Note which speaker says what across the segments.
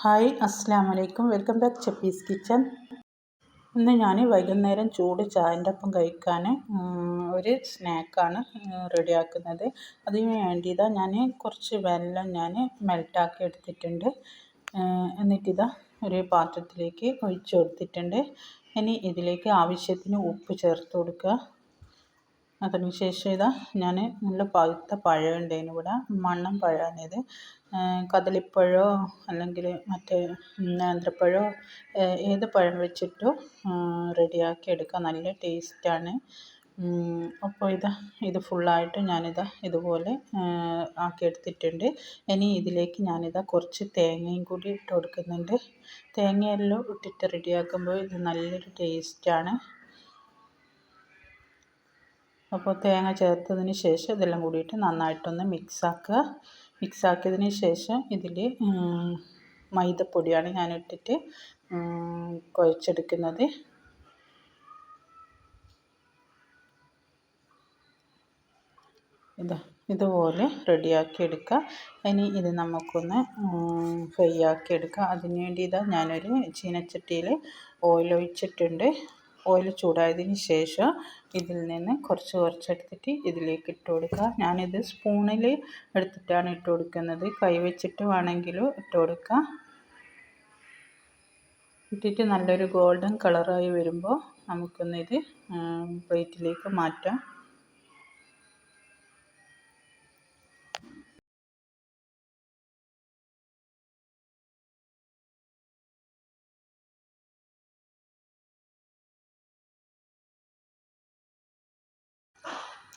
Speaker 1: Hi അസ്സാം വലൈക്കും. Welcome back Chappy's kitchen. ഇന്ന് ഞാൻ വൈകുന്നേരം ചൂട് ചായൻ്റെ ഒപ്പം കഴിക്കാൻ ഒരു സ്നാക്കാണ് റെഡിയാക്കുന്നത്. അതിന് വേണ്ടിയിതാ ഞാൻ കുറച്ച് വെള്ളം മെൽറ്റാക്കി എടുത്തിട്ടുണ്ട്. എന്നിട്ടിതാ ഒരു പാത്രത്തിലേക്ക് ഒഴിച്ച് കൊടുത്തിട്ടുണ്ട്. ഇനി ഇതിലേക്ക് ആവശ്യത്തിന് ഉപ്പ് ചേർത്ത് കൊടുക്കുക. അതിനുശേഷം ഇതാ ഞാൻ നല്ല പഴുത്ത പഴം ഉണ്ടായിരുന്നു ഇവിടെ, മണ്ണൻ പഴമാണിത്. കദളിപ്പഴമോ അല്ലെങ്കിൽ മറ്റേ നേന്ത്രപ്പഴമോ ഏത് പഴം വെച്ചിട്ടോ റെഡിയാക്കി എടുക്കുക. നല്ല ടേസ്റ്റാണ്. അപ്പോൾ ഇത് ഫുള്ളായിട്ട് ഞാനിതാ ഇതുപോലെ ആക്കിയെടുത്തിട്ടുണ്ട്. ഇനി ഇതിലേക്ക് ഞാനിതാ കുറച്ച് തേങ്ങയും കൂടി ഇട്ട് കൊടുക്കുന്നുണ്ട്. തേങ്ങയെല്ലാം ഇട്ടിട്ട് റെഡിയാക്കുമ്പോൾ ഇത് നല്ലൊരു ടേസ്റ്റാണ്. അപ്പോൾ തേങ്ങ ചേർത്തതിന് ശേഷം ഇതെല്ലാം കൂടിയിട്ട് നന്നായിട്ടൊന്ന് മിക്സാക്കിയതിന് ശേഷം ഇതിൽ മൈദപ്പൊടിയാണ് ഞാൻ ഇട്ടിട്ട് കുഴച്ചെടുക്കുന്നത്. ഇതുപോലെ റെഡിയാക്കി എടുക്കുക. ഇനി ഇത് നമുക്കൊന്ന് ഫ്രൈ ആക്കി എടുക്കുക. അതിന് വേണ്ടി ഞാനൊരു ചീനച്ചട്ടിയിൽ ഓയിൽ ഒഴിച്ചിട്ടുണ്ട്. ഓയിൽ ചൂടായതിന് ശേഷം ഇതിൽ നിന്ന് കുറച്ചെടുത്തിട്ട് ഇതിലേക്ക് ഇട്ട് കൊടുക്കുക. ഞാനിത് സ്പൂണിൽ എടുത്തിട്ടാണ് ഇട്ട് കൊടുക്കുന്നത്. കൈ വെച്ചിട്ട് വേണമെങ്കിലും ഇട്ട് കൊടുക്കുക. ഇട്ടിട്ട് നല്ലൊരു ഗോൾഡൻ കളറായി വരുമ്പോൾ നമുക്കൊന്നിത് പ്ലേറ്റിലേക്ക് മാറ്റാം.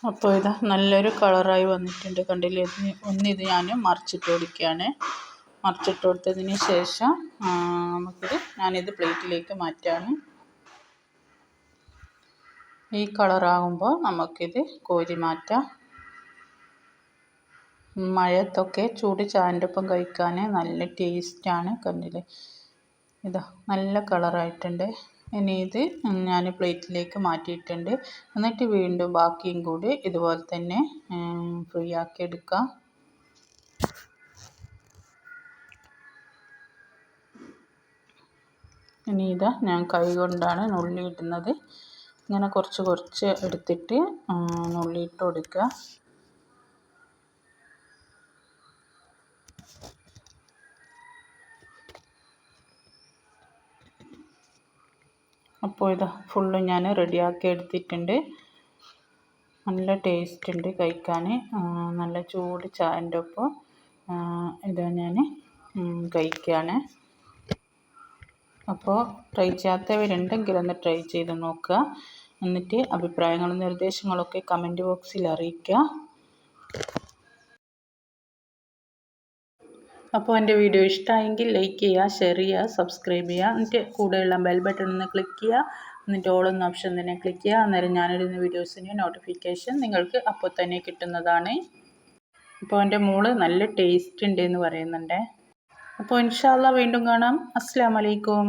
Speaker 1: അപ്പോൾ നല്ലൊരു കളറായി വന്നിട്ടുണ്ട്, കണ്ടില്ലേ? ഒന്നിത് ഞാൻ മറിച്ചിട്ട് കൊടുക്കുകയാണ്. മറിച്ചിട്ട് കൊടുത്തതിന് ശേഷം ഞാനിത് പ്ലേറ്റിലേക്ക് മാറ്റാണ്. ഈ കളറാകുമ്പോൾ നമുക്കിത് കോരി മാറ്റാം. മഴയത്തൊക്കെ ചൂട് ചായൻ്റെ ഒപ്പം കഴിക്കാൻ നല്ല ടേസ്റ്റാണ്. കണ്ടില്ലേ? നല്ല കളറായിട്ടുണ്ട്. ഇനി ഇത് ഞാൻ പ്ലേറ്റിലേക്ക് മാറ്റിയിട്ടുണ്ട്. എന്നിട്ട് വീണ്ടും ബാക്കിയും കൂടി ഇതുപോലെ തന്നെ ഫ്രൈ ആക്കി എടുക്കാം. ഇനി ഞാൻ കൈ കൊണ്ടാണ് നുള്ളിയിടുന്നത്. ഇങ്ങനെ കുറച്ച് എടുത്തിട്ട് നുള്ളിയിട്ട് കൊടുക്കുക. അപ്പോൾ ഫുള്ള് ഞാൻ റെഡിയാക്കി എടുത്തിട്ടുണ്ട്. നല്ല ടേസ്റ്റ് ഉണ്ട് കഴിക്കാൻ. നല്ല ചൂട് ചായൻ്റെ ഒപ്പം ഞാൻ കഴിക്കുകയാണ്. അപ്പോൾ ട്രൈ ചെയ്യാത്തവരുണ്ടെങ്കിൽ ഒന്ന് ട്രൈ ചെയ്ത് നോക്കുക. എന്നിട്ട് അഭിപ്രായങ്ങളും നിർദ്ദേശങ്ങളൊക്കെ കമൻറ്റ് ബോക്സിൽ അറിയിക്കുക. അപ്പോൾ എൻ്റെ വീഡിയോ ഇഷ്ടമായെങ്കിൽ ലൈക്ക് ചെയ്യുക, ഷെയർ ചെയ്യുക, സബ്സ്ക്രൈബ് ചെയ്യുക. എന്നിട്ട് കൂടെയുള്ള ബെൽ ബട്ടൺ ഒന്ന് ക്ലിക്ക് ചെയ്യുക. എന്നിട്ട് ഓൾ എന്ന ഓപ്ഷൻ തന്നെ ക്ലിക്ക് ചെയ്യുക. അന്നേരം ഞാനിടുന്ന വീഡിയോസിൻ്റെ നോട്ടിഫിക്കേഷൻ നിങ്ങൾക്ക് അപ്പോൾ തന്നെ കിട്ടുന്നതാണ്. അപ്പോൾ എൻ്റെ മോള് നല്ല ടേസ്റ്റ് ഉണ്ട് എന്ന് പറയുന്നുണ്ട്. അപ്പോൾ ഇൻഷാ അല്ലാഹ് വീണ്ടും കാണാം. അസ്സലാമു അലൈക്കും.